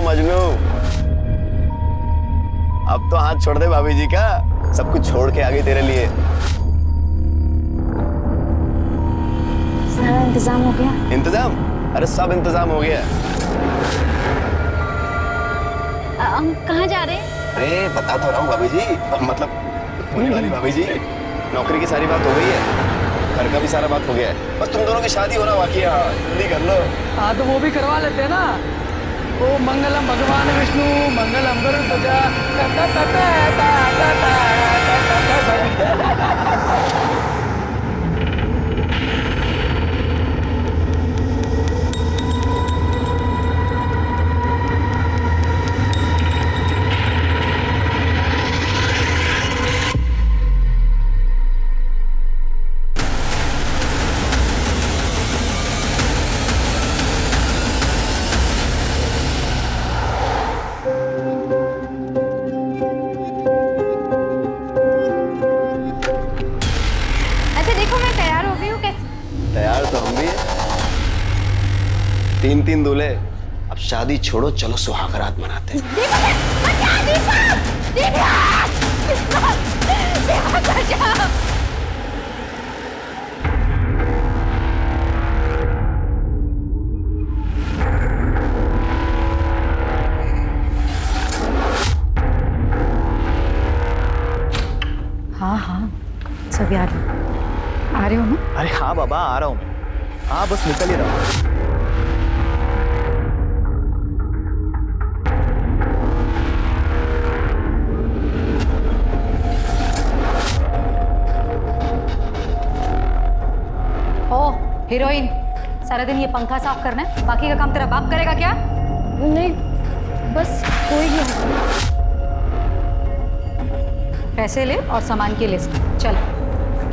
मजनू। अब तो हाथ छोड़ दे भाभी जी का, सब कुछ छोड़ के आ गई तेरे लिए। सारा इंतजाम हो गया? इंतजाम? अरे सब इंतजाम हो गया। हम कहाँ जा रहे हैं? अरे बता तो रहा हूँ भाभी जी, मतलब होने वाली भाभी जी, नौकरी की सारी बात हो गई है, घर का भी सारा बात हो गया है, बस तुम दोनों की शादी होना बाकी है। जल्दी कर लो। हाँ तो वो भी करवा लेते हैं ना। ओ मंगलम भगवान विष्णु मंगलम गरुड़ध्वज। अच्छा देखो मैं तैयार हो गई हूँ। कैसे? तैयार तो हम भी है। 3-3 दूल्हे। अब शादी छोड़ो, चलो सुहागरात मनाते हैं। हाँ हाँ सब याद है। आ रहे हो ना? अरे हाँ बाबा, आ रहा हूँ मैं। हाँ बस निकल ही रहा हूँ। ओ हीरोइन, सारा दिन ये पंखा साफ करना है, बाकी का काम तेरा बाप करेगा क्या? नहीं बस कोई नहीं। पैसे ले और सामान की लिस्ट। चल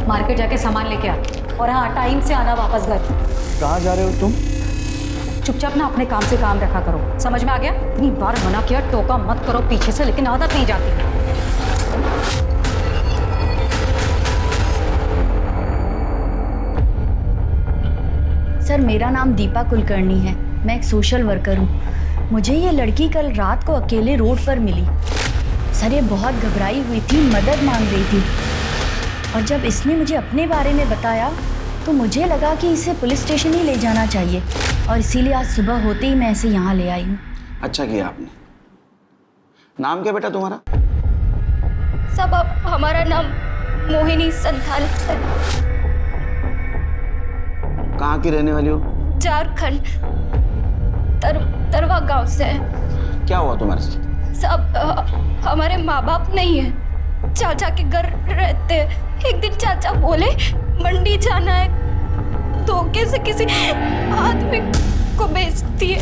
मार्केट जाके सामान लेके आ, और हाँ टाइम से आना वापस घर। कहाँ जा रहे हो तुम? चुपचाप ना अपने काम से काम रखा करो, समझ में आ गया? इतनी बार मना किया, टोका मत करो पीछे से, लेकिन आदत नहीं जाती। सर मेरा नाम दीपा कुलकर्णी है, मैं एक सोशल वर्कर हूँ। मुझे ये लड़की कल रात को अकेले रोड पर मिली। सर ये बहुत घबराई हुई थी, मदद मांग रही थी, और जब इसने मुझे अपने बारे में बताया तो मुझे लगा कि इसे पुलिस स्टेशन ही ले जाना चाहिए, और इसीलिए आज सुबह होते ही मैं इसे यहाँ ले आई हूँ। अच्छा किया आपने। नाम क्या बेटा तुम्हारा? सब हमारा नाम मोहिनी संथाल है। कहाँ की रहने वाली हो? झारखंड तरवा गांव से है। क्या हुआ तुम्हारे साथ? सब हमारे माँ बाप नहीं है, चाचा के घर रहते हैं। एक दिन चाचा बोले मंडी जाना है, धोखे से किसी आदमी को बेचती है।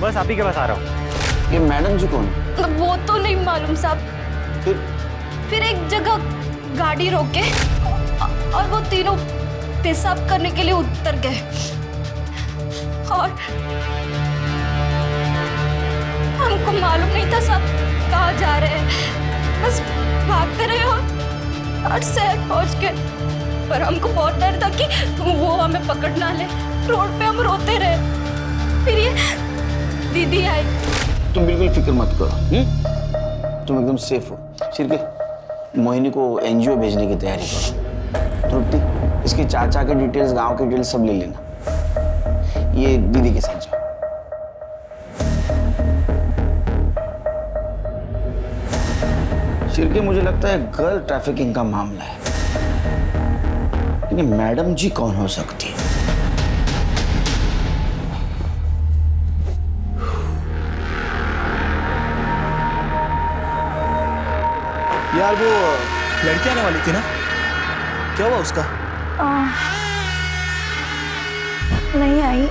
बस आप ही के पास आ रहा हूँ। ये मैडम जी कौन है? वो तो नहीं मालूम साहब। फिर एक जगह गाड़ी रोके और वो तीनों पेशाब करने के लिए उतर गए, और हमको मालूम नहीं था सब कहाँ जा रहे हैं, बस भागते रहे और शहर पहुंच गए। पर हमको बहुत डर था कि वो हमें पकड़ ना ले। रोड पे हम रोते रहे। फिर ये दीदी आई। तुम बिल्कुल फिक्र मत करो, तुम एकदम सेफ हो। सिर्फ मोहिनी को एनजीओ भेजने की तैयारी करो। तृप्ति, इसके चाचा के डिटेल्स, गांव के डिटेल्स सब ले लेना। ये दीदी के साथ जाओ। शिरके, मुझे लगता है गर्ल ट्रैफिकिंग का मामला है, लेकिन मैडम जी कौन हो सकती है? यार वो लड़की आने वाली थी ना, क्या हुआ उसका? नहीं आई।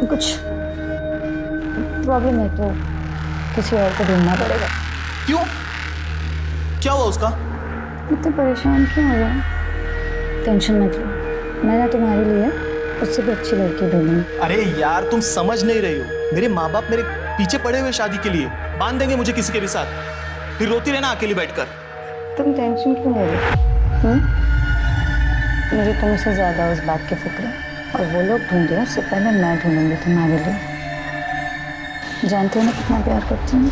कुछ प्रॉब्लम है तो किसी और को ढूंढना पड़ेगा। क्यों? क्या हुआ उसका? इतने परेशान क्यों हो रहे? टेंशन मत लो, मैंने तुम्हारे लिए उससे भी अच्छी लड़की ढूंढी। अरे यार तुम समझ नहीं रही हो, मेरे माँ बाप मेरे पीछे पड़े हुए शादी के लिए, बांध देंगे मुझे किसी के भी साथ, फिर रोती रहना अकेली बैठकर। तुम टेंशन क्यों ले रहे हो? मुझे तुमसे ज्यादा उस बात की फिक्र है। और वो लोग ढूंढे उससे पहले मैं ढूंढूंगी तुम्हारे लिए। जानते हो ना कितना प्यार करती हूँ,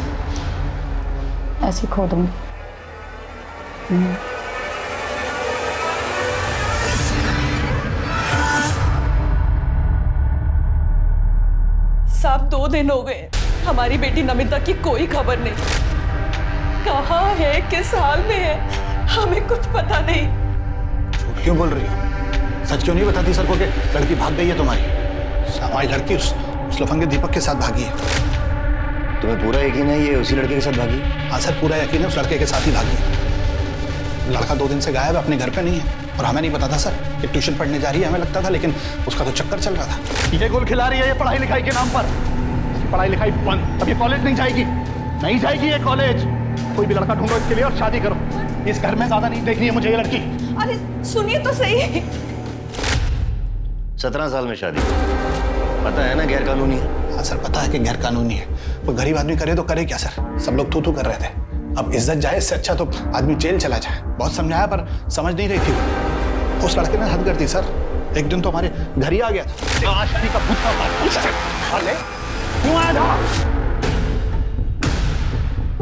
ऐसे खो दूंगी। साहब 2 दिन हो गए, हमारी बेटी नमिता की कोई खबर नहीं। कहाँ है, किस हाल में है, हमें कुछ पता नहीं। झूठ क्यों बोल रही हो? सच क्यों नहीं बताती सर को कि लड़की भाग गई है तुम्हारी? हमारी लड़की उस लफंगे दीपक के साथ भागी है। तुम्हें पूरा यकीन है ये उसी लड़के के साथ भागी? हाँ सर, पूरा यकीन है उस लड़के के साथ ही भागी है। लड़का 2 दिन से गायब है, अपने घर पे नहीं है। और हमें नहीं पता था सर कि ट्यूशन पढ़ने जा रही है, हमें लगता था, लेकिन उसका तो चक्कर चल रहा था। ये गोल खिला रही है ये पढ़ाई लिखाई के नाम पर। पढ़ाई लिखाई बंद, अब ये कॉलेज नहीं जाएगी, नहीं जाएगी ये कॉलेज। कोई भी लड़का ढूंढो इसके लिए और शादी करो। इस घर में ज्यादा नहीं देखनी है मुझे ये लड़की। अरे सुनिए तो सही। 17 साल में शादी, पता है ना गैर कानूनी है। हाँ सर, पता है कि गैर कानूनी है। वो गरीब आदमी करे तो करे क्या सर? सब लोग थू कर रहे थे। अब इज्जत जाए, इससे अच्छा तो आदमी जेल चला जाए। बहुत समझाया पर समझ नहीं रही थी। उस लड़के ने हद कर दी सर। एक दिन तो हमारे घर ही आ गया था। शादी का भूत क्यों आया था?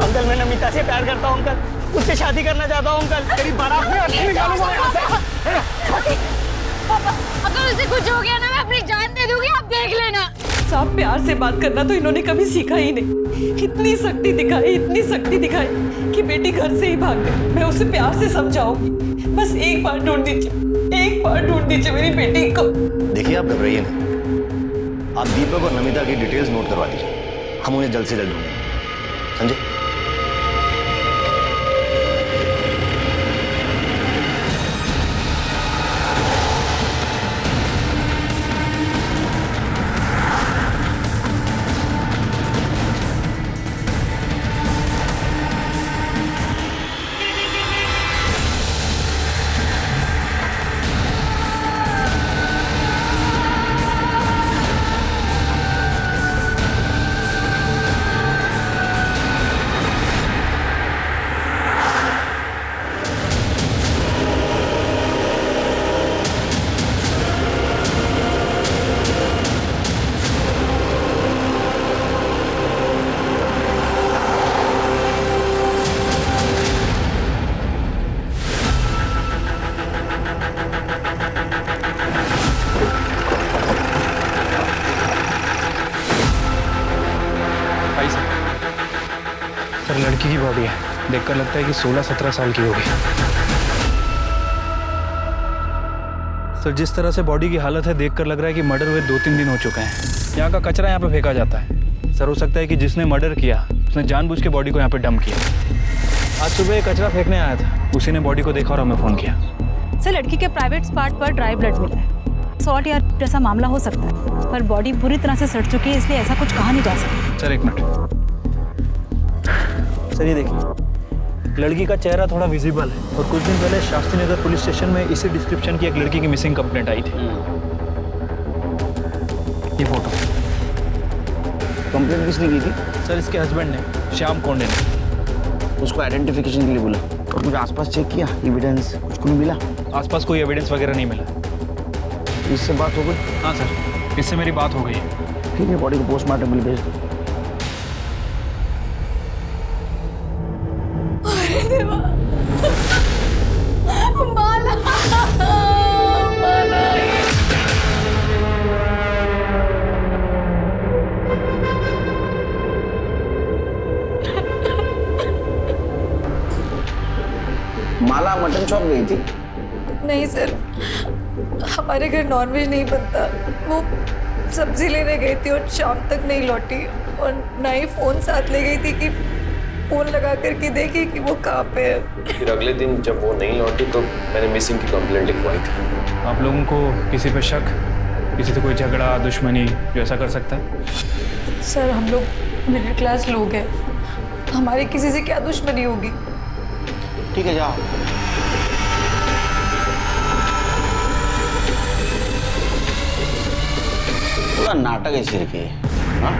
अंकल मैं नमिता से प्यार करता हूँ अंकल, उससे शादी करना चाहता हूँ अंकल। तेरी बारात में अर्थी निकालूंगा यहाँ से। अगर उसे कुछ हो गया ना मैं अपनी जान दे दूंगी, आप देख लेना। साहब प्यार से बात करना तो इन्होंने कभी सीखा ही नहीं। इतनी सख्ती दिखाई कि बेटी घर से ही भाग गई। मैं उसे प्यार से समझाऊंगी, बस एक बार ढूंढ दीजिए मेरी बेटी को। देखिए आप घबराइए नहीं, आप दीपक और नमिता की डिटेल्स नोट करवा दीजिए, हम उन्हें जल्द से जल्द ढूंढेंगे, समझे? सर लड़की की बॉडी है, देखकर लगता है कि 16-17 साल की होगी। सर जिस तरह से बॉडी की हालत है देखकर लग रहा है कि मर्डर हुए 2-3 दिन हो चुके हैं। यहाँ का कचरा यहाँ पे फेंका जाता है। सर हो सकता है कि जिसने मर्डर किया उसने जानबूझ के बॉडी को यहाँ पे डंप किया। आज सुबह कचरा फेंकने आया था, उसी ने बॉडी को देखा और हमें फ़ोन किया। सर लड़की के प्राइवेट पार्ट पर ड्राई ब्लड मिला है। असॉल्ट या जैसा मामला हो सकता है, पर बॉडी पूरी तरह से सड़ चुकी है, इसलिए ऐसा कुछ कहा नहीं जा सकता। Sir 1 minute. सर ये देखिए, लड़की का चेहरा थोड़ा विजिबल है और कुछ दिन पहले शास्त्री नगर पुलिस स्टेशन में इसी डिस्क्रिप्शन की एक लड़की की मिसिंग कंप्लेंट आई थी। ये फोटो। कंप्लेंट किसने की थी? सर इसके हस्बैंड ने, श्याम कोंडे ने। उसको आइडेंटिफिकेशन के लिए बोला और कुछ आसपास चेक किया, एविडेंस कुछ नहीं मिला? आसपास कोई एविडेंस वगैरह नहीं मिला। इससे बात हो गई? हाँ सर, इससे मेरी बात हो गई है। ठीक है, बॉडी को पोस्टमार्टम के लिए भेज दो। माला मटन शॉप गई थी? नहीं सर, हमारे घर नॉनवेज नहीं बनता। वो सब्जी लेने गई थी और शाम तक नहीं लौटी, और ना ही फ़ोन साथ ले गई थी कि फ़ोन लगा करके देखी कि वो कहाँ पे है। फिर अगले दिन जब वो नहीं लौटी तो मैंने मिसिंग की कंप्लेंट लिखवाई थी। आप लोगों को किसी पे शक, किसी से कोई झगड़ा, दुश्मनी जो ऐसा कर सकता है? सर हम लोग मिडिल क्लास लोग हैं, हमारी किसी से क्या दुश्मनी होगी। ठीक है जाओ। पूरा नाटक है सिर के, हाँ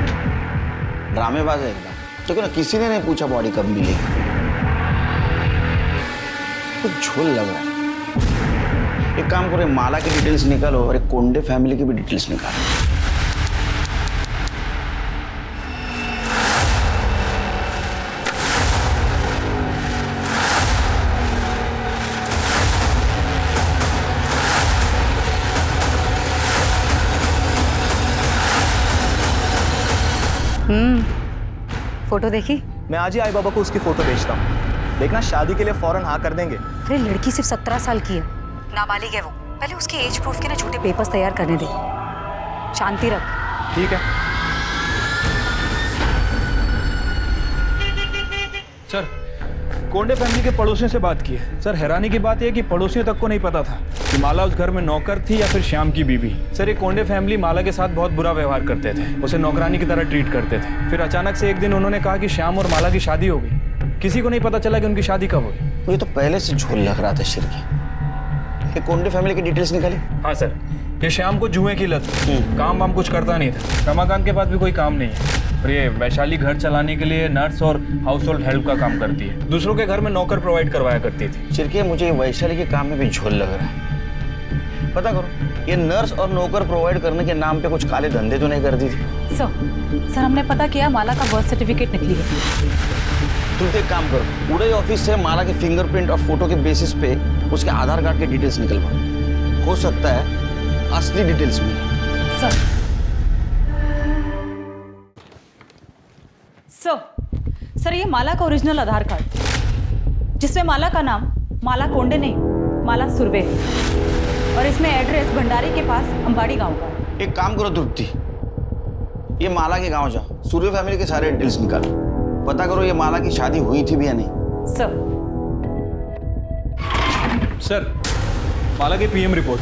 ड्रामेबाज है एकदम। देखो ना, किसी ने नहीं पूछा बॉडी कब मिलेगी, कुछ झोल लग रहा है। एक काम करो, माला की डिटेल्स निकालो और एक कोंडे फैमिली की भी डिटेल्स निकालो। फोटो देखी? मैं आज ही आई बाबा को उसकी फोटो भेजता हूँ, देखना शादी के लिए फौरन हाँ कर देंगे। अरे लड़की सिर्फ 17 साल की है, नाबालिग है वो। पहले उसके एज प्रूफ के ना झूठे पेपर्स तैयार करने दे। शांति रख। ठीक है सर, कोंडे फैमिली के पड़ोसियों से बात की है सर। हैरानी की बात यह कि पड़ोसियों तक को नहीं पता था कि माला उस घर में नौकर थी या फिर श्याम की बीवी। सर, ये कोंडे फैमिली माला के साथ बहुत बुरा व्यवहार करते थे, उसे नौकरानी की तरह ट्रीट करते थे। फिर अचानक से एक दिन उन्होंने कहा कि श्याम और माला की शादी हो गई। किसी को नहीं पता चला कि उनकी शादी कब हुई। मुझे तो पहले से झोल लग रहा था शिरकी। ये कोंडे फैमिली की डिटेल्स निकाली? हाँ सर, ये श्याम को जुए की लत, काम वाम कुछ करता नहीं था। रमाकांत के पास भी कोई काम नहीं है और ये वैशाली घर चलाने के लिए नर्स और हाउस होल्ड हेल्प का काम करती है। दूसरों के घर में नौकर प्रोवाइड करवाया करती थी। शिरकी, मुझे वैशाली के काम में भी झोल लग रहा है। पता करो, ये नर्स और नौकर प्रोवाइड करने के नाम पे कुछ काले धंधे तो नहीं करती थी? सर हमने पता किया, माला का बर्थ सर्टिफिकेट निकली है। तुम तो एक काम करो, उड़े ऑफिस से माला के फिंगरप्रिंट और फोटो के बेसिस पे उसके आधार कार्ड के डिटेल्स निकलवाओ। हो सकता है असली डिटेल्स मिले। सर ये माला का ओरिजिनल आधार कार्ड, जिसमें माला का नाम माला कोंडे नहीं, माला सुरवे है। और इसमें एड्रेस भंडारी के पास अंबाड़ी गांव का है। एक काम करो तृप्ति, ये माला के गांव जाओ, सूर्य फैमिली के सारे डिटेल्स निकालो, पता करो ये माला की शादी हुई थी भी या नहीं। सर, माला की पीएम रिपोर्ट।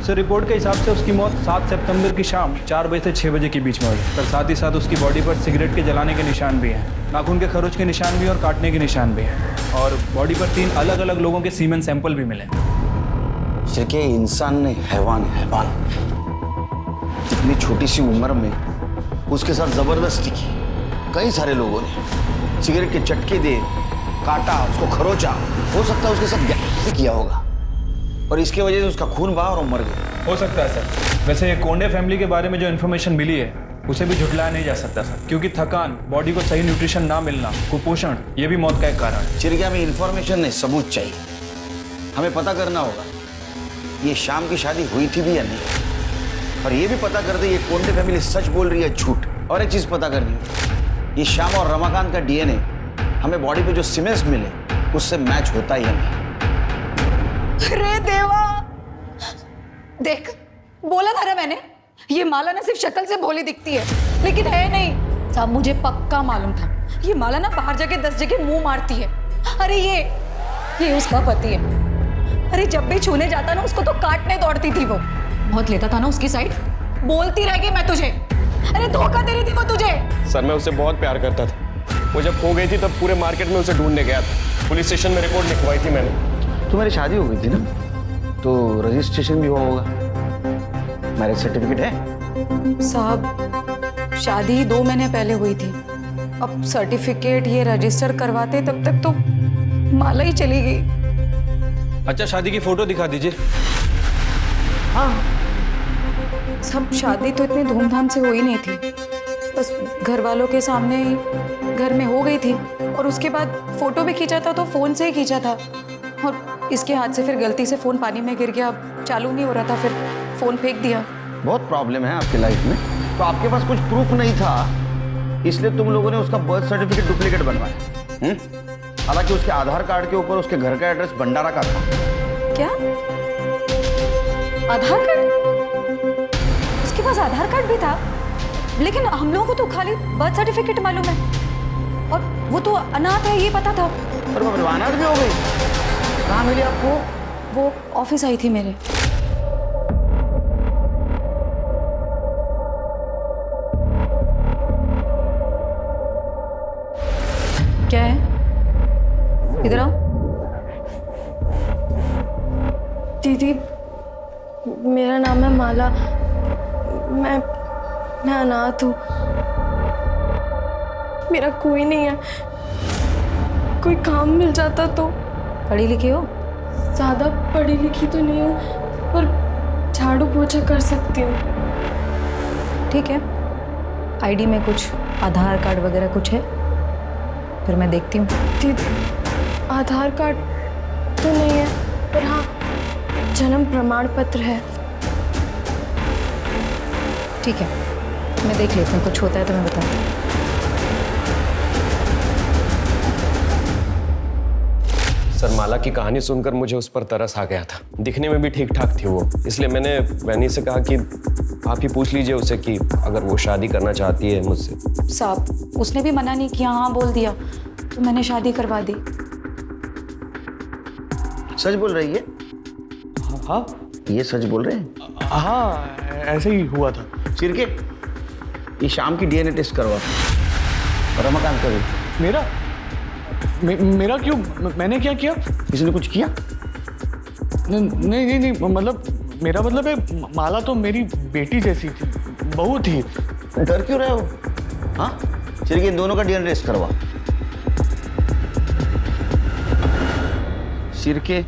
सर, रिपोर्ट के हिसाब से उसकी मौत 7 सितंबर की शाम 4 बजे से 6 बजे के बीच में हुई। सर, साथ ही साथ उसकी बॉडी पर सिगरेट के जलाने के निशान भी हैं, नाखून के खरोच के निशान भी और काटने के निशान भी हैं, और बॉडी पर 3 अलग अलग लोगों के सीमेन सैंपल भी मिले। सिर्फ इंसान ने हैवान इतनी छोटी सी उम्र में उसके साथ जबरदस्ती की। कई सारे लोगों ने सिगरेट के चटके दे, काटा, उसको खरोचा। हो सकता है उसके साथ गैस किया होगा और इसके वजह से उसका खून बहा और मर गया। हो सकता है सर। वैसे कोंडे फैमिली के बारे में जो इन्फॉर्मेशन मिली है उसे भी झुठलाया नहीं जा सकता सर, क्योंकि थकान, बॉडी को सही न्यूट्रिशन ना मिलना, कुपोषण, ये भी मौत का एक कारण है। चिरकिया, हमें इन्फॉर्मेशन नहीं, सबूत चाहिए। हमें पता करना होगा ये शाम की शादी हुई थी भी या नहीं, और ये भी पता कर दे ये कोंडे फैमिली सच बोल रही है झूठ। और एक चीज पता करनी है, ये श्याम और रमाकांत का डीएनए हमें बॉडी पे जो सीमेंस मिले उससे मैच होता ही नहीं। अरे देवा, देख, बोला था ना मैंने, ये माला ना सिर्फ शक्ल से भोली दिखती है, लेकिन है नहीं। साहब, मुझे पक्का मालूम था ये माला ना बाहर जाके 10 जगह मुंह मारती है। अरे ये उसका पति है। अरे जब भी छूने जाता ना उसको तो काटने दौड़ती थी वो। बहुत लेता था ना उसकी साइड, बोलती रह गई मैं तुझे। अरे धोखा दे रही थी वो तुझे। सर, मैं उससे बहुत प्यार करता था। वो जब खो गई थी तब पूरे मार्केट में उसे ढूंढने गया था। पुलिस स्टेशन में रिपोर्ट लिखवाई थी मैंने। तुम्हारी शादी हो गई थी ना, तो रजिस्ट्रेशन भी हुआ होगा, मैरिज सर्टिफिकेट है? साहब, शादी 2 महीने पहले हुई थी। अब सर्टिफिकेट ये रजिस्टर करवाते तब तक तो माला ही चली गई। अच्छा, शादी की फोटो दिखा दीजिए। हाँ, सब शादी तो इतनी धूमधाम से हुई नहीं थी, बस घर वालों के सामने घर में हो गई थी। और उसके बाद फोटो भी खींचा था तो फोन से ही खींचा था, और इसके हाथ से फिर गलती से फोन पानी में गिर गया, चालू नहीं हो रहा था, फिर फोन फेंक दिया। बहुत प्रॉब्लम है आपकी लाइफ में, तो आपके पास कुछ प्रूफ नहीं था, इसलिए तुम लोगों ने उसका बर्थ सर्टिफिकेट डुप्लीकेट बनवाया। हालांकि उसके आधार कार्ड के ऊपर उसके घर का एड्रेस भंडारा का था। क्या आधार कार्ड? उसके पास आधार कार्ड भी था, लेकिन हम लोगों को तो खाली बर्थ सर्टिफिकेट मालूम है, और वो तो अनाथ है ये पता था। पर वो अनाथ भी हो गई? कहाँ मिली आपको? वो ऑफिस आई थी मेरे। क्या है? इधर आओ। दीदी, मेरा नाम है माला, मैं अनाथ हूँ, मेरा कोई नहीं है, कोई काम मिल जाता तो। पढ़ी लिखी हो? ज़्यादा पढ़ी लिखी तो नहीं हूँ, पर झाड़ू पोछा कर सकती हूँ। ठीक है, आईडी में कुछ आधार कार्ड वगैरह कुछ है? फिर मैं देखती हूँ। दीदी, आधार कार्ड तो नहीं है, पर हाँ जन्म प्रमाण पत्र है। ठीक है, मैं देख लेती हूँ, कुछ होता है तो मैं बताऊँ। सर, माला की कहानी सुनकर मुझे उस पर तरस आ गया था। दिखने में भी ठीक ठाक थी वो, इसलिए मैंने वैनी से कहा कि आप ही पूछ लीजिए उसे कि अगर वो शादी करना चाहती है मुझसे। साहब, उसने भी मना नहीं किया, हाँ बोल दिया, तो मैंने शादी करवा दी। सच बोल रही है? हाँ, ये सच बोल रहे हैं? हाँ, ऐसे ही हुआ था। सिरके, ये शाम की डीएनए टेस्ट करवा। रमाकांत का भी। मेरा क्यों? मैंने क्या किया? किसी ने कुछ किया? नहीं, मतलब मेरा मतलब है, माला तो मेरी बेटी जैसी थी, बहू थी। डर क्यों रहे हो? हाँ, सिरके, इन दोनों का डीएनए टेस्ट करवा। सिरके,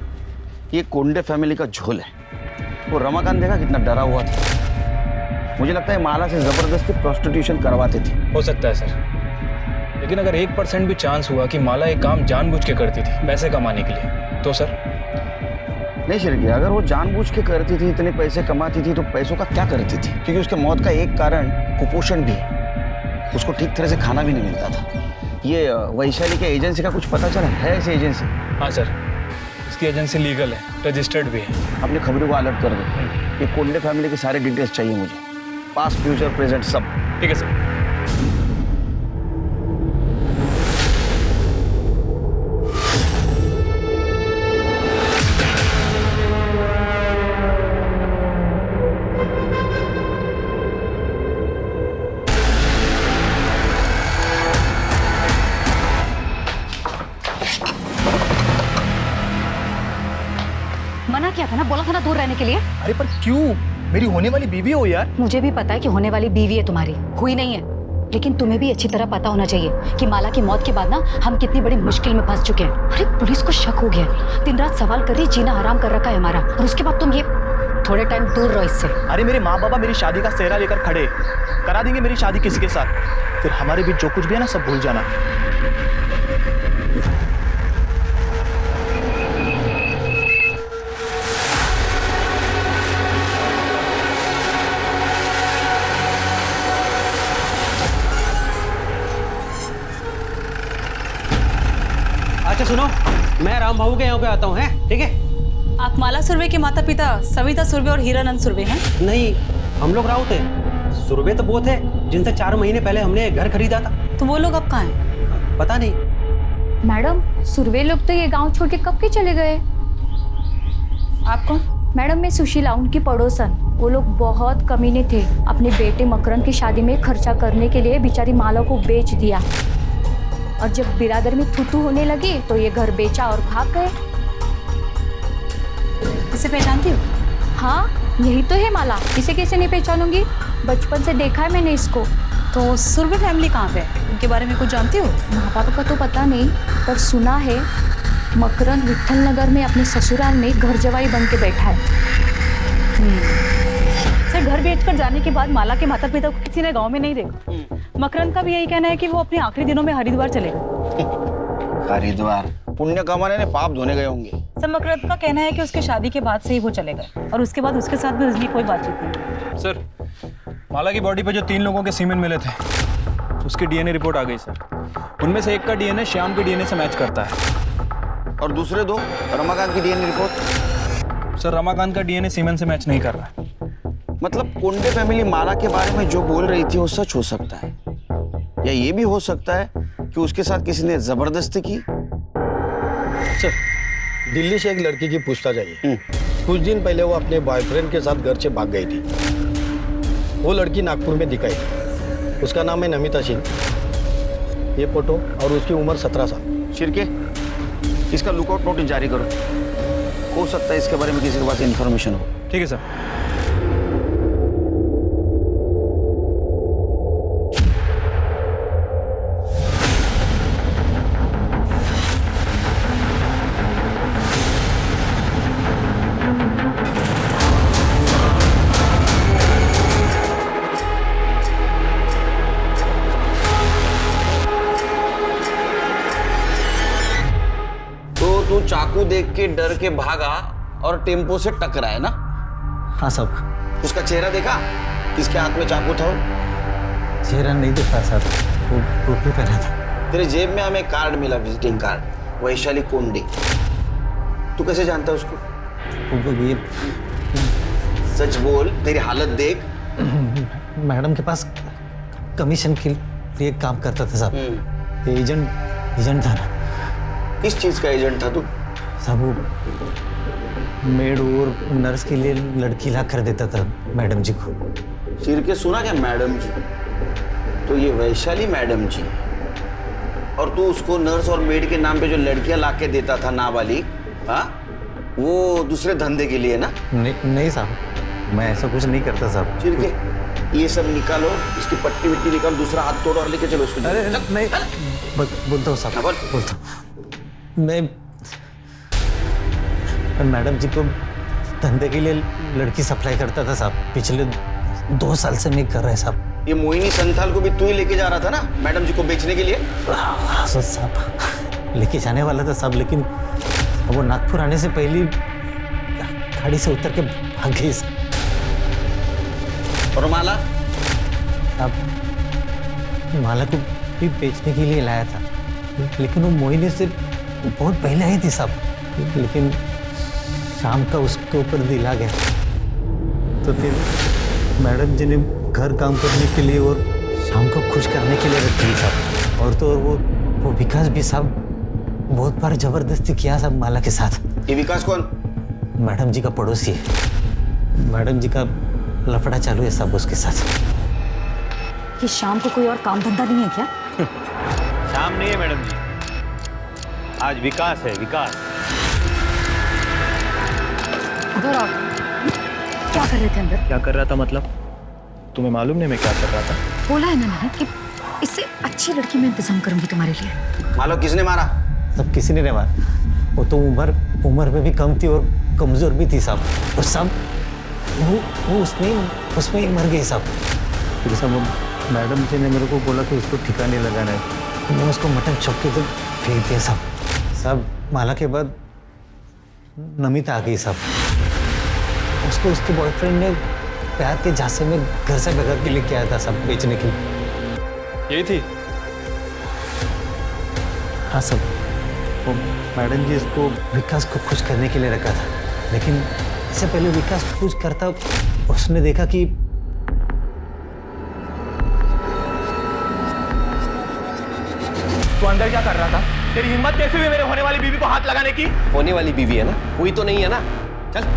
ये कोंडे फैमिली का झोल है। वो रमाकांत देखा कितना डरा हुआ था। मुझे लगता है माला से जबरदस्ती प्रोस्टिट्यूशन करवाते थे। हो सकता है सर, लेकिन अगर 1% भी चांस हुआ कि माला एक काम जानबूझ के करती थी पैसे कमाने के लिए, तो सर? नहीं शिरके, अगर वो जानबूझ के करती थी, इतने पैसे कमाती थी, तो पैसों का क्या करती थी? क्योंकि उसके मौत का एक कारण कुपोषण भी है। उसको ठीक तरह से खाना भी नहीं मिलता था। ये वैशाली के एजेंसी का कुछ पता चला है? ऐसी एजेंसी? हाँ सर, इसकी एजेंसी लीगल है, रजिस्टर्ड भी है। अपनी खबरों को अलर्ट कर दो। ये कोंडे फैमिली के सारे डिटेल्स चाहिए मुझे, पास्ट फ्यूचर प्रेजेंट सब। ठीक है सर। मना किया था ना, बोला था ना दूर रहने के लिए। अरे पर क्यों? मेरी होने वाली बीवी हो यार। मुझे भी पता है कि होने वाली बीवी है तुम्हारी, हुई नहीं है, लेकिन तुम्हें भी अच्छी तरह पता होना चाहिए कि माला की मौत के बाद ना हम कितनी बड़ी मुश्किल में फंस चुके हैं। अरे पुलिस को शक हो गया, दिन रात सवाल कर रही, जीना हराम कर रखा है हमारा, और उसके बाद तुम ये थोड़े टाइम दूर रहो इससे। अरे मेरे माँ बाबा मेरी शादी का सेहरा लेकर खड़े, करा देंगे मेरी शादी किसी के साथ, फिर हमारे बीच जो कुछ भी है ना सब भूल जाना। अच्छा सुनो, मैं राम बाबू के यहाँ पे आता हूँ, हैं? ठीक है? आप माला सुरवे के माता पिता सविता सुरवे और हीरानंद सुरवे हैं? नहीं, हम लोग राउत हैं। सुरवे तो वो थे जिनसे 4 महीने पहले हमने घर खरीदा था। तो वो लोग अब कहाँ हैं? पता नहीं। मैडम, सुरवे लोग तो ये गांव छोड़ के कब के चले गए? आप कौन? मैडम, मैं सुशीला, उनकी पड़ोसन। वो लोग बहुत कमीने थे, अपने बेटे मकरंद की शादी में खर्चा करने के लिए बेचारी माला को बेच दिया, और जब बिरादर में थू होने लगी तो ये घर बेचा और भाग गए। इसे पहचानती हो? हाँ, यही तो है माला, इसे कैसे नहीं पहचानूंगी, बचपन से देखा है मैंने इसको। तो सुरवे फैमिली कहाँ पे है? उनके बारे में कुछ जानती हो? माँ बाप का तो पता नहीं, पर सुना है मकरंद विट्ठल नगर में अपने ससुराल में घर जवाई बन के बैठा है। सर, घर बेचकर जाने के बाद माला के माता पिता को किसी ने गांव में नहीं देखा। मकरंद का भी यही कहना है कि वो अपने आखिरी दिनों में हरिद्वार चले गए। हरिद्वार पुण्य कमाने ने पाप धोने गए होंगे। सर, मकरंद का कहना है कि उसके शादी के बाद से ही वो चले गए, और उसके बाद उसके साथ भी उसकी कोई बातचीत नहीं। सर, माला की बॉडी पे जो 3 लोगों के सीमेन मिले थे, उसकी डीएनए रिपोर्ट आ गई सर। उनमें से एक का डीएनए श्याम के डीएनए से मैच करता है। और दूसरे 2 रमाकांत की डीएनए रिपोर्ट? सर, रमाकांत का डीएनए सीमेन से मैच नहीं कर रहा है। मतलब कोंडे फैमिली माला के बारे में जो बोल रही थी वो सच हो सकता है, या ये भी हो सकता है कि उसके साथ किसी ने जबरदस्ती की। सर, दिल्ली से एक लड़की की पूछताछ आई। कुछ दिन पहले वो अपने बॉयफ्रेंड के साथ घर से भाग गई थी। वो लड़की नागपुर में दिखाई, उसका नाम है नमिता सिंह। ये फोटो और उसकी उम्र 17 साल। शिरके, इसका लुकआउट नोटिस जारी करो, हो सकता है इसके बारे में किसी के पास इंफॉर्मेशन हो। ठीक है सर। चाकू देख के डर के भागा और टेम्पो से टकराया ना? हाँ साहब। उसका चेहरा देखा? किसके हाथ में चाकू था? चेहरा नहीं देखा साहब, वो टोपी पहना था। तेरे जेब में हमें कार्ड मिला, विजिटिंग कार्ड, वैशाली कोंडे। तू कैसे जानता है उसको? ये सच बोल, तेरी हालत देख। मैडम के पास कमीशन के लिए काम करता था साहब। एजेंट था ना। किस चीज का एजेंट था तू? साहब वो मेड और नर्स के लिए लड़की ला कर देता था मैडम जी को। सिर के सुना क्या मैडम जी? तो ये वैशाली मैडम जी, और तू उसको नर्स और मेड के नाम पे जो लड़कियां ला के देता था नाबालिग, हाँ, वो दूसरे धंधे के लिए ना? नहीं साहब, मैं ऐसा कुछ नहीं करता साहब। सिर के ये सब निकालो, इसकी पट्टी विट्टी निकाल, दूसरा हाथ तोड़ और लेके चलो उसको। अरे नहीं, बोलता हूँ साहब, बोलता हूँ। मैं मैडम जी को धंधे के लिए लड़की सप्लाई करता था साहब। पिछले 2 साल से मैं कर रहा है साहब। ये मोहिनी संथाल को भी तू ही लेके जा रहा था ना मैडम जी को बेचने के लिए? हाँ साहब, लेके जाने वाला था साहब, लेकिन वो नागपुर आने से पहले गाड़ी से उतर के भाग गई। और माला? साहब माला को भी बेचने के लिए लाया था, लेकिन वो मोहिनी से बहुत पहले आई थी साहब। लेकिन शाम का उसके ऊपर दिल आ गया, तो फिर मैडम जी ने घर काम करने के लिए और शाम को खुश करने के लिए रखी साहब। और तो और वो विकास भी साहब बहुत बार जबरदस्ती किया साहब माला के साथ। ये विकास कौन? मैडम जी का पड़ोसी है। मैडम जी का लफड़ा चालू है साहब उसके साथ। कि शाम को कोई और काम धंधा नहीं है क्या? शाम नहीं है मैडम जी, आज विकास है, विकास। इधर आओ। क्या कर रहे थे अंदर? क्या कर रहा था मतलब? तुम्हें मालूम नहीं मैं क्या कर रहा था? बोला है ना मैंने कि इससे अच्छी लड़की मैं इंतजाम करूंगी तुम्हारे लिए। मालो किसने मारा? सब किसी ने नहीं मारा। वो तो उम्र में भी कम थी और कमजोर भी थी साहब। और सब वो उसमें ही मर गई साहब। फिर सब मैडम जी ने मेरे को बोला कि उसको ठिकाने लगाना है। मैं उसको मटन चौक के तो फेंक दिया साहब। माला के बाद नमिता आ गई साहब। उसको उसके बॉयफ्रेंड ने प्यार के झांसे में घर से भगा के लेके आया था सब बेचने के लिए। यही थी? हाँ सब। वो मैडम जी इसको विकास को खुश करने के लिए रखा था, लेकिन इससे पहले विकास खुश करता उसने देखा कि तू अंदर क्या कर रहा था? तेरी हिम्मत कैसे हुई मेरे होने वाली बीवी को हाथ लगाने की? होने वाली बीवी है ना, हुई तो नहीं है ना। चल।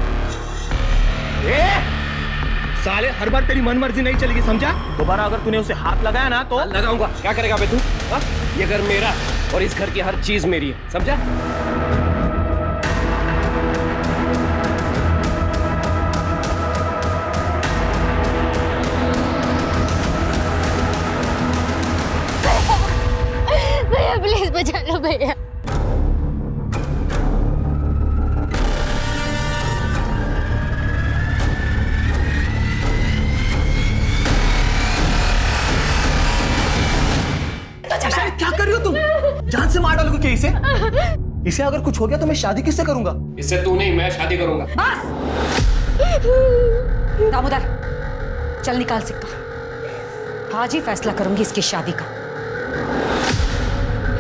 साले हर बार तेरी मन मर्जी नहीं चलेगी, समझा? दोबारा अगर तूने उसे हाथ लगाया ना तो लगाऊंगा। क्या करेगा बे तू? ये घर मेरा और इस घर की हर चीज मेरी है, समझा? भैया प्लीज बचा लो भैया। क्या कर रही हो तुम? जान से मार डालोगे क्या इसे? इसे अगर कुछ हो गया तो मैं शादी किससे करूंगा? इससे तू नहीं, मैं शादी करूंगा। बस! दामोदर, चल निकाल सिक्का। आज ही फैसला करूंगी इसकी शादी का।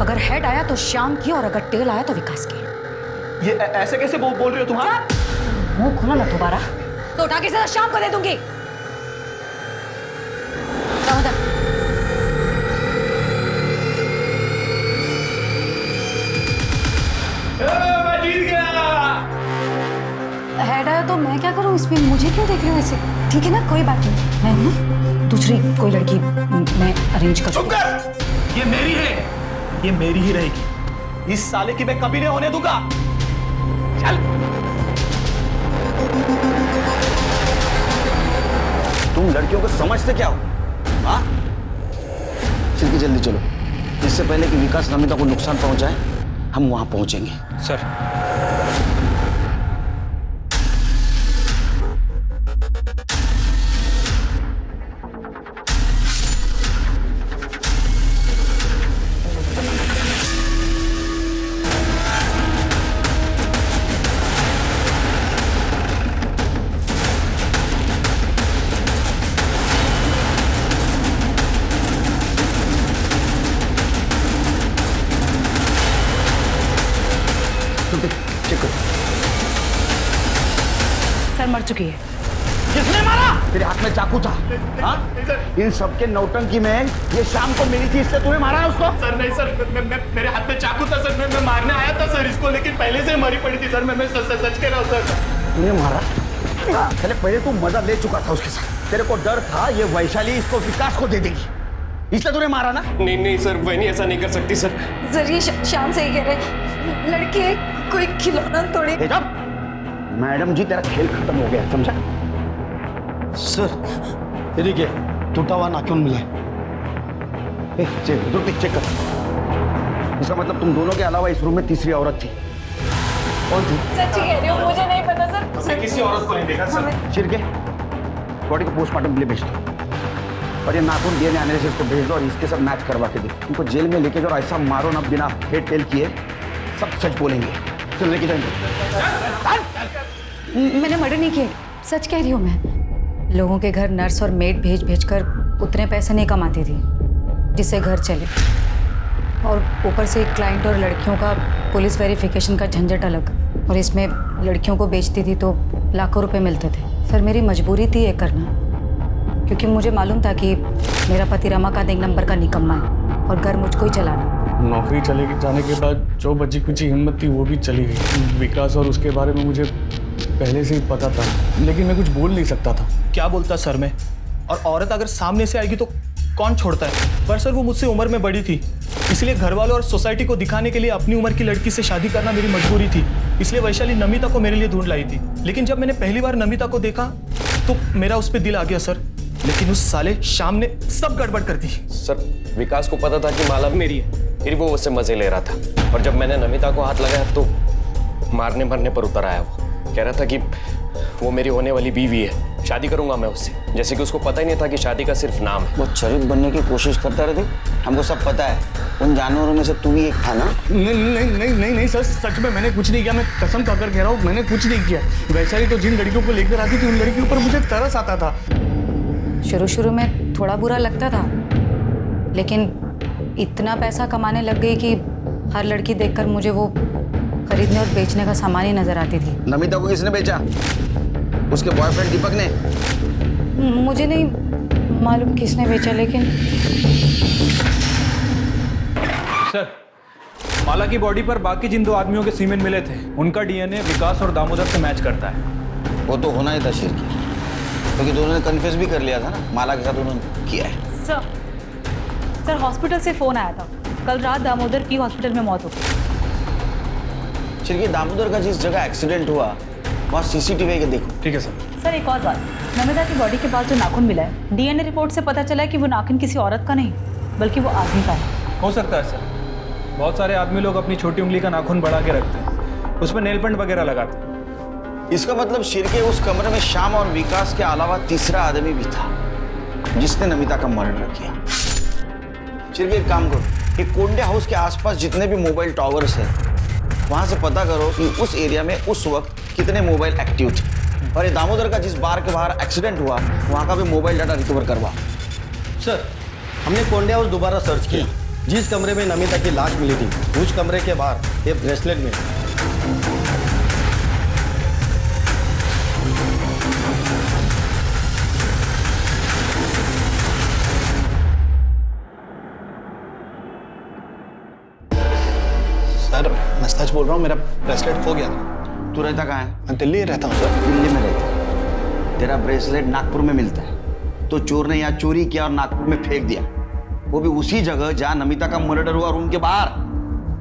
अगर हेड आया तो श्याम की और अगर टेल आया तो विकास की। ये ऐसे कैसे बोल रही हो तुम? हाँ? मुंह खोला ना दोबारा तो उठा के सीधा श्याम को दे दूंगी। दामोदर, मैं जीत गया। हेड आया तो मैं क्या करूं इसमें? मुझे क्यों देख रहे हो ऐसे? ठीक है ना, कोई बात नहीं। मैं ना दूसरी कोई लड़की मैं अरेंज कर चुप कर। ये मेरी है, ये मेरी ही रहेगी। इस साले की मैं कभी नहीं होने दूंगा। चल। तुम लड़कियों को समझते क्या हो? हाँ? चल के जल्दी चलो, इससे पहले कि विकास नमिता को नुकसान पहुंचाए हम वहां पहुंचेंगे। सर। चेक करो। सर मर चुकी है। किसने मारा? तेरे हाथ में चाकू था। हाँ? इन सबके नौटंकी में ये शाम को मिली थी, इसलिए तूने मारा है उसको? सर नहीं सर, मेरे हाथ में चाकू था सर, मैं मारने आया था सर इसको, लेकिन पहले से मरी पड़ी थी सर। मैं सच कह रहा हूँ सर। तूने मारा? पहले तू मजा ले चुका था उसके साथ। तेरे को डर था ये वैशाली इसको विकास को दे देगी, इसलिए तूने मारा ना? नहीं सर, वही ऐसा नहीं कर सकती सर। सर ये श्याम सही कह रहे, लड़की है, कोई खिलौना थोड़ी। मैडम जी तेरा खेल खत्म हो गया, समझा? सर ये देखिए टूटा हुआ नाखून मिला है। चेक कर। इसका मतलब तुम दोनों के अलावा इस रूम में तीसरी औरत थी। कौन थी? सच कह रही हूँ, मुझे नहीं पता सर। हमने किसी औरत को नहीं देखा सर। छिड़के बॉडी को पोस्टमार्टम के लिए भेज दो और ये नाखून डीएनए एनालिसिस को भेज दो और इसके साथ मैच करवा के दो। उनको जेल में लेके जाओ, ऐसा मारो ना बिना हेड टेल किए, सब सच बोलेंगे। चल लेके जाएंगे। मैंने मर्डर नहीं किए, सच कह रही हूँ मैं। लोगों के घर नर्स और मेड भेज भेज कर उतने पैसे नहीं कमाती थी जिससे घर चले, और ऊपर से क्लाइंट और लड़कियों का पुलिस वेरिफिकेशन का झंझट अलग, और इसमें लड़कियों को बेचती थी तो लाखों रुपए मिलते थे। सर मेरी मजबूरी थी ये करना, क्योंकि मुझे मालूम था कि मेरा पति रमाकांत एक नंबर का निकम्मा है और घर मुझको ही चलाना। नौकरी चले जाने के बाद जो बची कुछ हिम्मत थी वो भी चली गई। विकास और उसके बारे में मुझे पहले से ही पता था, लेकिन मैं कुछ बोल नहीं सकता था। क्या बोलता सर मैं? और औरत अगर सामने से आएगी तो कौन छोड़ता है? पर सर वो मुझसे उम्र में बड़ी थी, इसलिए घर वालों और सोसाइटी को दिखाने के लिए अपनी उम्र की लड़की से शादी करना मेरी मजबूरी थी। इसलिए वैशाली नमिता को मेरे लिए ढूंढ लाई थी। लेकिन जब मैंने पहली बार नमिता को देखा तो मेरा उस पर दिल आ गया सर, लेकिन उस साले शाम ने सब गड़बड़ कर दी। सर विकास को पता था कि माला मेरी है, फिर वो उससे मजे ले रहा था, और जब मैंने नमिता को हाथ लगाया तो मारने मरने पर उतर आया। वो कह रहा था कि वो मेरी होने वाली बीवी है, शादी करूंगा मैं उससे, जैसे कि उसको पता ही नहीं था कि शादी का सिर्फ नाम है। वो चरित बनने की कोशिश करता रहते, हमको सब पता है। उन जानवरों में से तू भी एक था ना? नहीं सर, सच में मैंने कुछ नहीं किया। मैं कसम खाकर कह रहा हूँ, मैंने कुछ नहीं किया। वैशाली तो जिन लड़कियों को लेकर आती थी उन लड़कियों पर मुझे तरस आता था। शुरू में थोड़ा बुरा लगता था, लेकिन इतना पैसा कमाने लग गई कि हर लड़की देखकर मुझे वो खरीदने और बेचने का सामान ही नजर आती थी। नमिता को किसने बेचा? उसके बॉयफ्रेंड दीपक ने? मुझे नहीं मालूम किसने बेचा, लेकिन सर माला की बॉडी पर बाकी जिन दो आदमियों के सीमेंट मिले थे उनका डीएनए विकास और दामोदर से मैच करता है। वो तो होना ही था शिरकी, क्योंकि दोनों ने कन्फेस भी कर लिया था ना, माला के साथ उन्होंने किया है। सर हॉस्पिटल से फोन आया था, कल रात दामोदर की हॉस्पिटल में मौत हो गई। शिरकी, दामोदर का जिस जगह एक्सीडेंट हुआ वहाँ सीसीटीवी के देखो। ठीक है सर। सर एक और बात, नमिता की बॉडी के पास जो नाखून मिला है, डीएनए रिपोर्ट से पता चला है कि वो नाखून किसी औरत का नहीं बल्कि वो आदमी का है। हो सकता है सर, बहुत सारे आदमी लोग अपनी छोटी उंगली का नाखून बढ़ा के रखते हैं, उसमें नेल पेंट वगैरह लगाते हैं। इसका मतलब शिरके उस कमरे में श्याम और विकास के अलावा तीसरा आदमी भी था जिसने नमिता का मर्डर किया। शिरके एक काम करो कि कोंडे हाउस के आसपास जितने भी मोबाइल टावर्स हैं वहां से पता करो कि उस एरिया में उस वक्त कितने मोबाइल एक्टिव थे, और ये दामोदर का जिस बार के बाहर एक्सीडेंट हुआ वहां का भी मोबाइल डाटा रिकवर करवा। सर हमने कोंडे हाउस दोबारा सर्च किया, जिस कमरे में नमिता की लाश मिली थी उस कमरे के बाहर एक ब्रेसलेट में सर मैं सच बोल रहा हूँ, मेरा ब्रेसलेट खो गया था। तू रहता कहाँ है? मैं दिल्ली रहता हूँ सर। दिल्ली में रहता? तेरा ब्रेसलेट नागपुर में मिलता है, तो चोर ने यहाँ चोरी किया और नागपुर में फेंक दिया, वो भी उसी जगह जहाँ नमिता का मर्डर हुआ, रूम के बाहर।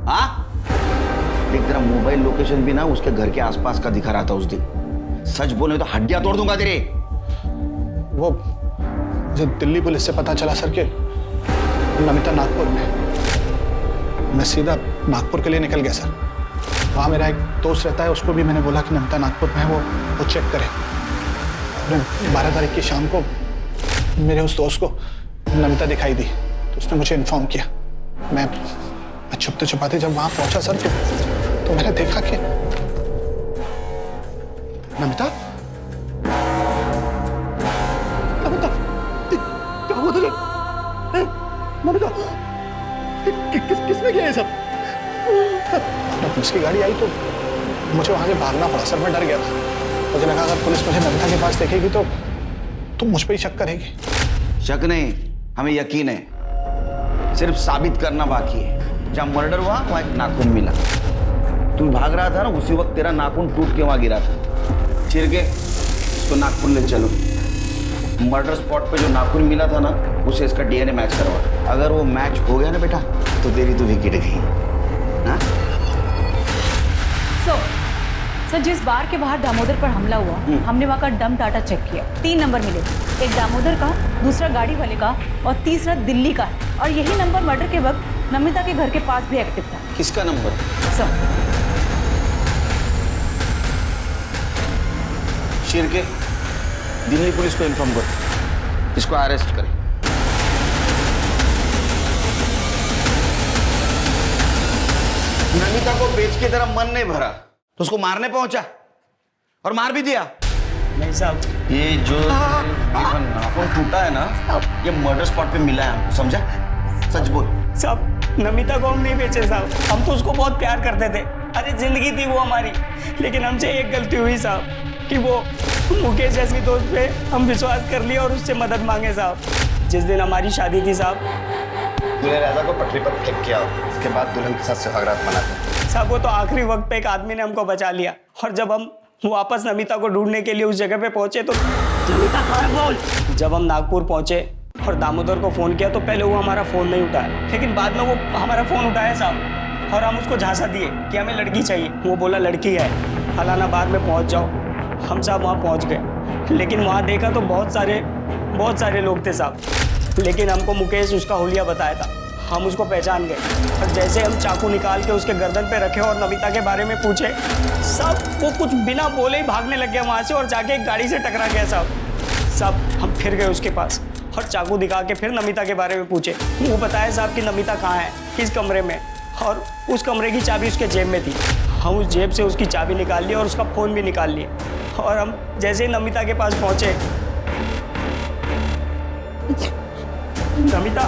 हाँ देख, तेरा मोबाइल लोकेशन भी ना उसके घर के आसपास का दिखा रहा था उस दिन। सच बोले तो हड्डियां तोड़ दूंगा तेरे। वो मुझे दिल्ली पुलिस से पता चला सर कि नमिता नागपुर में, मैं सीधा नागपुर के लिए निकल गया सर। वहाँ मेरा एक दोस्त रहता है, उसको भी मैंने बोला कि नमिता नागपुर में है, वो चेक करे। 12 तारीख की शाम को मेरे उस दोस्त को नमिता दिखाई दी, तो उसने मुझे इन्फॉर्म किया। मैं छुपते छुपाते जब वहाँ पहुँचा सर तो मैंने देखा कि नमिता नमिता किसने किया ये सब? पुलिस की गाड़ी आई तो मुझे वहां से भागना पड़ा सर, मैं डर गया था। मुझे लगा अगर पुलिस मुझे नमिता के पास देखेगी तो मुझ पर ही शक करेगी। शक नहीं, हमें यकीन है, सिर्फ साबित करना बाकी है। जहाँ मर्डर हुआ वहाँ एक नाखून मिला, तू भाग रहा था ना, उसी वक्त तेरा नाखून टूट के वहाँ गिरा था। चिर के इसको नागपुर ले चलो, मर्डर स्पॉट पे जो नाखून मिला था ना उसे इसका डीएनए मैच करवा। अगर वो मैच हो गया ना बेटा तो तेरी तो विकेट गई। हाँ? सर जिस बार के बाहर दामोदर पर हमला हुआ, हमने वहाँ का डम डाटा चेक किया। 3 नंबर मिले, एक दामोदर का, दूसरा गाड़ी वाले का और तीसरा दिल्ली का है। और यही नंबर मर्डर के वक्त नमिता के घर के पास भी एक्टिव था। किसका नंबर? सर शेर के दिल्ली पुलिस को इन्फॉर्म करो, इसको अरेस्ट करें। नमिता को बेच के तेरा मन नहीं भरा तो उसको मारने पहुंचा और मार भी दिया। नहीं साहब, ये जो नाखून टूटा है ना, ये मर्डर स्पॉट पे मिला है हमको, समझा? सच बोल। साहब नमिता को हम नहीं बेचे साहब, हम तो उसको बहुत प्यार करते थे। अरे जिंदगी थी वो हमारी, लेकिन हमसे एक गलती हुई साहब कि वो मुकेश जैसी दोस्त पे हम विश्वास कर लिया और उससे मदद मांगे साहब। जिस दिन हमारी शादी थी साहब, दूल्हे राजा को पटरी पर फेंक किया, उसके बाद दुल्हन के साथ सुहागरात मनाते। साहब वो तो आखिरी वक्त पे एक आदमी ने हमको बचा लिया, और जब हम वापस नमिता को ढूंढने के लिए उस जगह पे पहुंचे तो नमिता कहाँ है बोल। जब हम नागपुर पहुंचे और दामोदर को फोन किया तो पहले वो हमारा फोन नहीं उठाया, लेकिन बाद में वो हमारा फोन उठाया साहब, और हम उसको झांसा दिए कि हमें लड़की चाहिए। वो बोला लड़की है, फलाना बार में पहुंच जाओ। हम साहब वहाँ पहुँच गए, लेकिन वहाँ देखा तो बहुत सारे लोग थे साहब, लेकिन हमको मुकेश उसका हुलिया बताया था। हम उसको पहचान गए और जैसे हम चाकू निकाल के उसके गर्दन पे रखे और नमिता के बारे में पूछे, सब वो कुछ बिना बोले ही भागने लग गया वहाँ से और जाके एक गाड़ी से टकरा गया साहब। हम फिर गए उसके पास और चाकू दिखा के फिर नमिता के बारे में पूछे। वो बताया साहब कि नमिता कहाँ है, किस कमरे में, और उस कमरे की चाबी उसके जेब में थी। हम उस जेब से उसकी चाबी निकाल ली और उसका फ़ोन भी निकाल लिए, और हम जैसे ही नमिता के पास पहुँचे, नमिता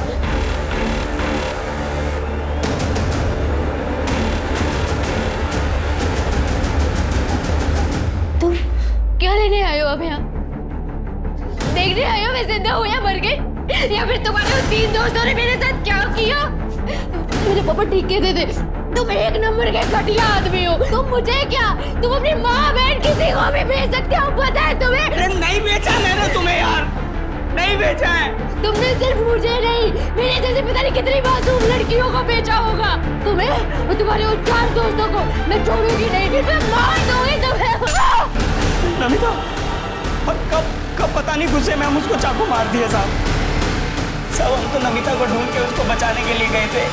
तुम क्या लेने आए हो अब यहाँ? देखने आए हो मैं जिंदा हूँ या मर गई, या फिर तुम्हारे उन 3 दोस्तों ने मेरे साथ क्या किया? मेरे पापा ठीक कहते थे तुम एक नंबर के घटिया आदमी हो। तुम मुझे क्या, तुम अपनी माँ बहन किसी को भी भेज सकते हो, पता है तुम्हें? नहीं बेचा मैंने तुम्हें यार, नहीं बेचा है। तुमने सिर्फ मुझे नहीं, मेरे जैसे पता नहीं कितनी मासूम लड़कियों को बेचा होगा। तुम्हें और तुम्हारे उन 4 दोस्तों को मैं छोड़ूंगी नहीं, मैं मार दूंगी तुम्हें। नमिता, और कब पता नहीं गुस्से में हम उसको चाकू मार दिए साहब। हम तो नमिता को ढूंढ के उसको बचाने के लिए गए थे,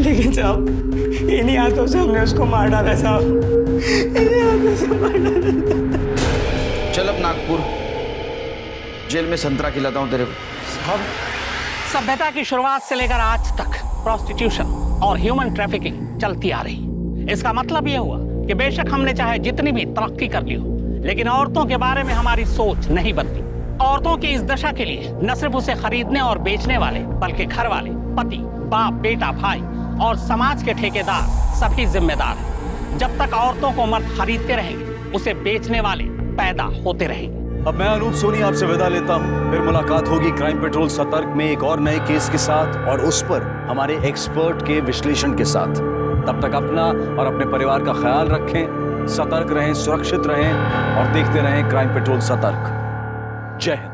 लेकिन साहब इन्हीं हाथों से हमने उसको मार डाला साहब, इन्हीं हाथों से मार डाला। चल अब नागपुर जेल में संतरा खिलाता हूँ तेरे को। साहब सभ्यता की शुरुआत से लेकर आज तक प्रोस्टिट्यूशन और ह्यूमन ट्रैफिकिंग चलती आ रही। इसका मतलब यह हुआ कि बेशक हमने चाहे जितनी भी तरक्की कर ली हो, लेकिन औरतों के बारे में हमारी सोच नहीं बदली। औरतों की इस दशा के लिए न सिर्फ उसे खरीदने और बेचने वाले, बल्कि घर वाले, पति, बाप, बेटा, भाई और समाज के ठेकेदार सभी जिम्मेदार हैं। जब तक औरतों को मर्द खरीदते रहेंगे, उसे बेचने वाले पैदा होते रहेंगे। अब मैं अनूप सोनी आपसे विदा लेता हूँ। फिर मुलाकात होगी क्राइम पेट्रोल सतर्क में एक और नए केस के साथ और उस पर हमारे एक्सपर्ट के विश्लेषण के साथ। तब तक अपना और अपने परिवार का ख्याल रखें, सतर्क रहें, सुरक्षित रहें और देखते रहें क्राइम पेट्रोल सतर्क। जय हिंद।